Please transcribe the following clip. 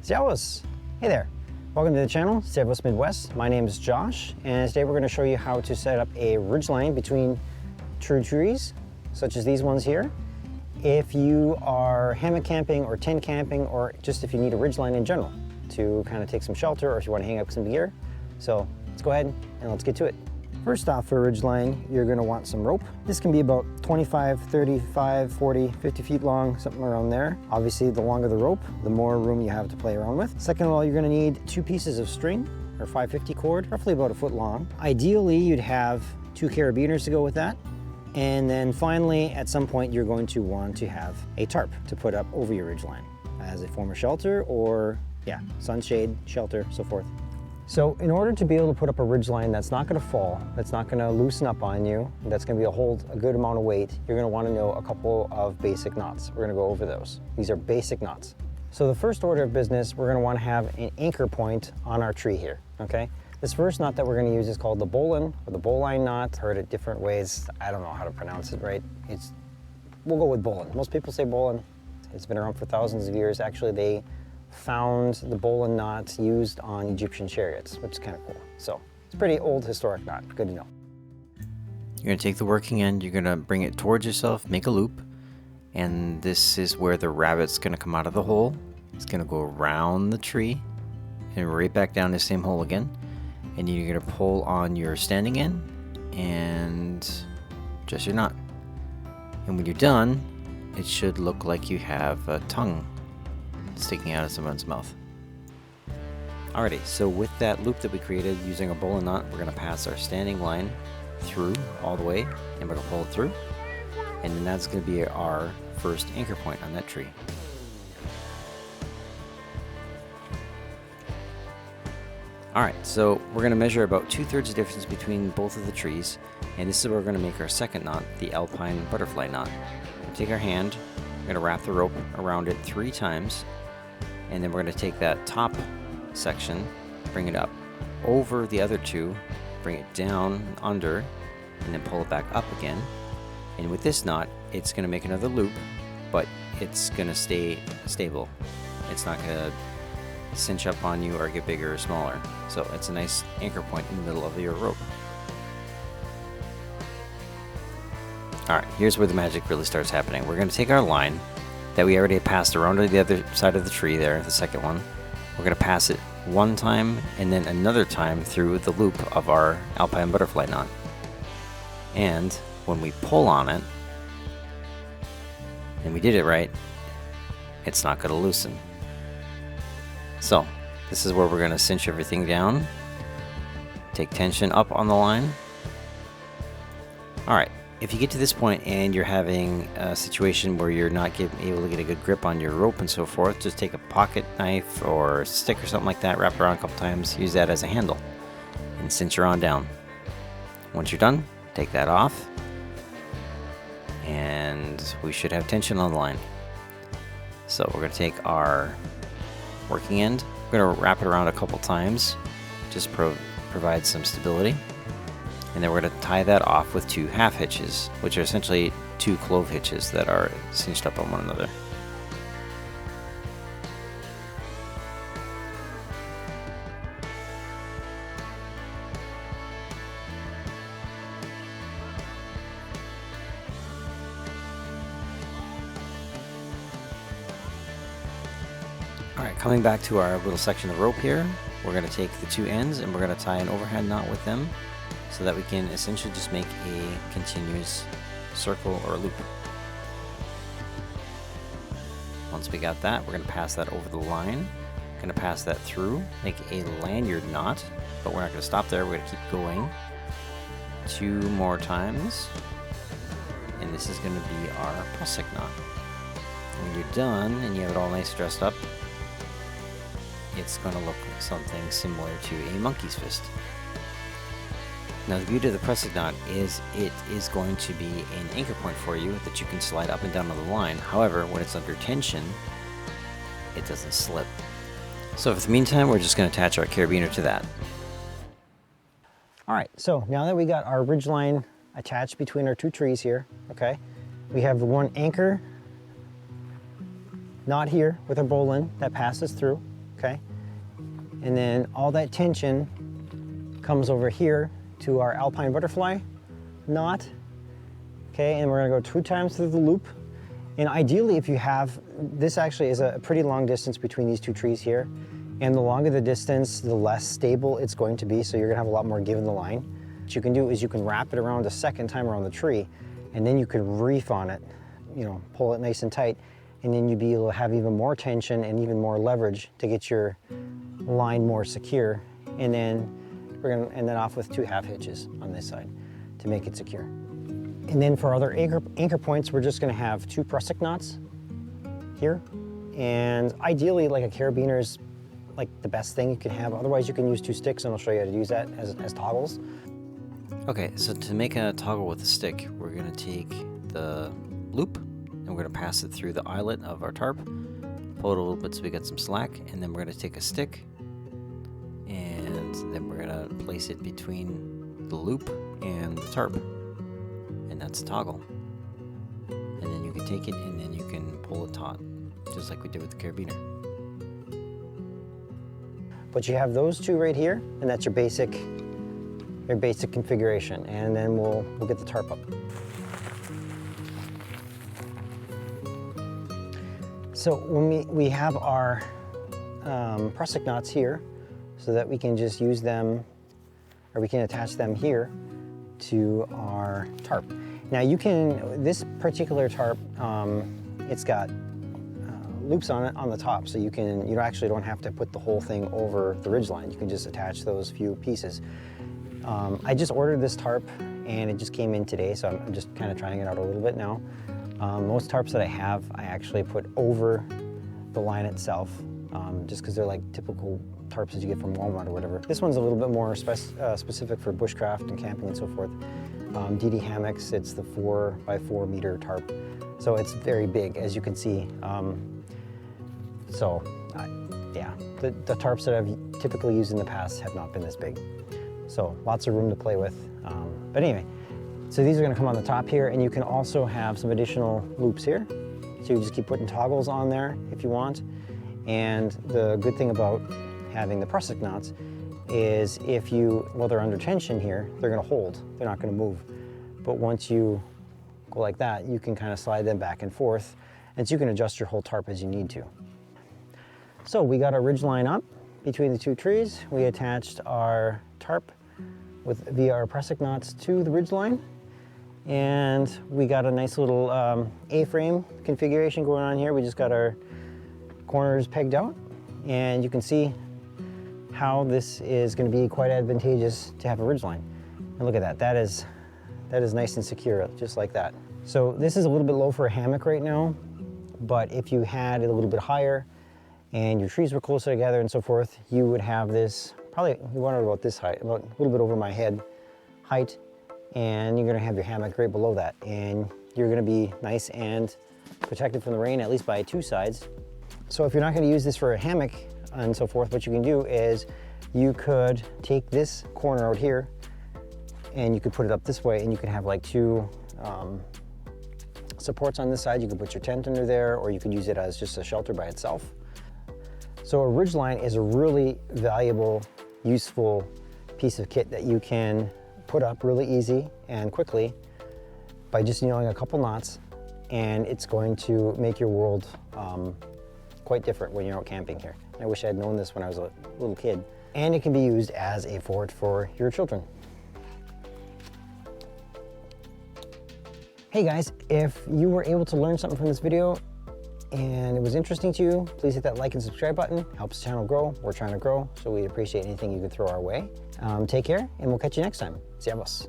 Servus! Hey there! Welcome to the channel, Servus Midwest. My name is Josh, and today we're going to show you how to set up a ridgeline between true trees, such as these ones here. If you are hammock camping or tent camping, or just if you need a ridgeline in general to kind of take some shelter, or if you want to hang up some gear. So let's go ahead and let's get to it. First off, for a ridgeline, you're going to want some rope. This can be about 25, 35, 40, 50 feet long, something around there. Obviously, the longer the rope, the more room you have to play around with. Second of all, you're going to need 2 pieces of string, or 550 cord, roughly about 1 foot long. Ideally, you'd have 2 carabiners to go with that. And then finally, at some point, you're going to want to have a tarp to put up over your ridgeline as a form of shelter, or sunshade, shelter, so forth. So in order to be able to put up a ridgeline that's not going to fall, that's not going to loosen up on you, that's going to hold a good amount of weight, you're going to want to know a couple of basic knots. We're going to go over those. These are basic knots. So the first order of business, we're going to want to have an anchor point on our tree here, okay? This first knot that we're going to use is called the bowline or the bowline knot. Heard it different ways. I don't know how to pronounce it right. We'll go with bowline. Most people say bowline. It's been around for thousands of years. Actually, they found the bowline knot used on Egyptian chariots, which is kind of cool. So it's a pretty old historic knot. Good to know. You're going to take the working end, you're going to bring it towards yourself, make a loop, and this is where the rabbit's going to come out of the hole. It's going to go around the tree and right back down the same hole again. And you're going to pull on your standing end and just your knot. And when you're done, it should look like you have a tongue sticking out of someone's mouth. Alrighty, so with that loop that we created using a bowline knot, we're going to pass our standing line through all the way, and we're going to pull it through. And then that's going to be our first anchor point on that tree. Alright, so we're going to measure about 2/3 the difference between both of the trees, and this is where we're going to make our second knot, the alpine butterfly knot. We'll take our hand, we're going to wrap the rope around it 3 times, and then we're going to take that top section, bring it up over the other 2, bring it down under, and then pull it back up again. And with this knot, it's going to make another loop, but it's going to stay stable. It's not going to cinch up on you or get bigger or smaller. So it's a nice anchor point in the middle of your rope. Alright, here's where the magic really starts happening. We're going to take our line that we already passed around to the other side of the tree there, the second one. We're going to pass it 1 time and then another time through the loop of our alpine butterfly knot. And when we pull on it, and we did it right, it's not going to loosen. So this is where we're going to cinch everything down, take tension up on the line. Alright, if you get to this point and you're having a situation where you're not able to get a good grip on your rope and so forth, just take a pocket knife or stick or something like that, wrap it around a couple times, use that as a handle, and cinch her on down. Once you're done, take that off, and we should have tension on the line. So we're going to take our working end, we're going to wrap it around a couple times, just provide some stability. And then we're going to tie that off with 2 half hitches, which are essentially 2 clove hitches that are cinched up on one another. Alright, coming back to our little section of rope here, we're going to take the 2 ends and we're going to tie an overhand knot with them, so that we can essentially just make a continuous circle or loop. Once we got that, we're going to pass that over the line. We're going to pass that through, make a lanyard knot, but we're not going to stop there. We're going to keep going 2 more times, and this is going to be our prusik knot. When you're done and you have it all nice dressed up, it's going to look something similar to a monkey's fist. Now the beauty of the prusik knot is it is going to be an anchor point for you that you can slide up and down on the line. However, when it's under tension, it doesn't slip. So for the meantime, we're just going to attach our carabiner to that. Alright, so now that we got our ridgeline attached between our 2 trees here, okay, we have the 1 anchor knot here with our bowline that passes through, okay? And then all that tension comes over here to our alpine butterfly knot, okay? And we're gonna go 2 times through the loop. And ideally, if you have, this actually is a pretty long distance between these 2 trees here. And the longer the distance, the less stable it's going to be, so you're gonna have a lot more give in the line. What you can do is you can wrap it around a second time around the tree, and then you can reef on it, you know, pull it nice and tight, and then you'd be able to have even more tension and even more leverage to get your line more secure. And then we're gonna end that off with 2 half hitches on this side to make it secure. And then for other anchor points, we're just gonna have 2 prusik knots here. And ideally, like a carabiner is like the best thing you can have. Otherwise, you can use 2 sticks, and I'll show you how to use that as toggles. Okay, so to make a toggle with a stick, we're gonna take the loop and we're gonna pass it through the eyelet of our tarp, pull it a little bit so we get some slack, and then we're gonna take a stick and then we're gonna place it between the loop and the tarp, and that's a toggle. And then you can take it and then you can pull it taut, just like we did with the carabiner. But you have those 2 right here, and that's your basic configuration. And then we'll get the tarp up. So when we have our prusik knots here, so that we can just use them, or we can attach them here to our tarp. Now you can, this particular tarp, it's got loops on it on the top, so you actually don't have to put the whole thing over the ridgeline. You can just attach those few pieces. I just ordered this tarp and it just came in today, so I'm just kind of trying it out a little bit now. Most tarps that I have, I actually put over the line itself, just because they're like typical tarps that you get from Walmart or whatever. This one's a little bit more specific for bushcraft and camping and so forth. DD Hammocks, it's the 4x4 meter tarp, so it's very big, as you can see. Yeah, the tarps that I've typically used in the past have not been this big. So lots of room to play with. But anyway, so these are gonna come on the top here, and you can also have some additional loops here. So you just keep putting toggles on there if you want. And the good thing about having the prusik knots is while they're under tension here, they're gonna hold, they're not gonna move. But once you go like that, you can kind of slide them back and forth, and so you can adjust your whole tarp as you need to. So we got our ridge line up between the 2 trees. We attached our tarp via our prusik knots to the ridge line, and we got a nice little A-frame configuration going on here. We just got our corners pegged out, and you can see how this is going to be quite advantageous to have a ridge line. And look at that, that is nice and secure, just like that. So this is a little bit low for a hammock right now, but if you had it a little bit higher and your trees were closer together and so forth, you would have this, probably you want it about this height, about a little bit over my head height, and you're gonna have your hammock right below that, and you're gonna be nice and protected from the rain, at least by 2 sides. So if you're not gonna use this for a hammock and so forth, what you can do is you could take this corner out here and you could put it up this way, and you can have like 2 supports on this side. You could put your tent under there, or you could use it as just a shelter by itself. So a ridge line is a really valuable, useful piece of kit that you can put up really easy and quickly by just knowing a couple knots, and it's going to make your world quite different when you're out camping here. I wish I had known this when I was a little kid. And it can be used as a fort for your children. Hey guys, if you were able to learn something from this video and it was interesting to you, please hit that like and subscribe button. Helps the channel grow. We're trying to grow, so we appreciate anything you could throw our way. Take care, and we'll catch you next time. Servus.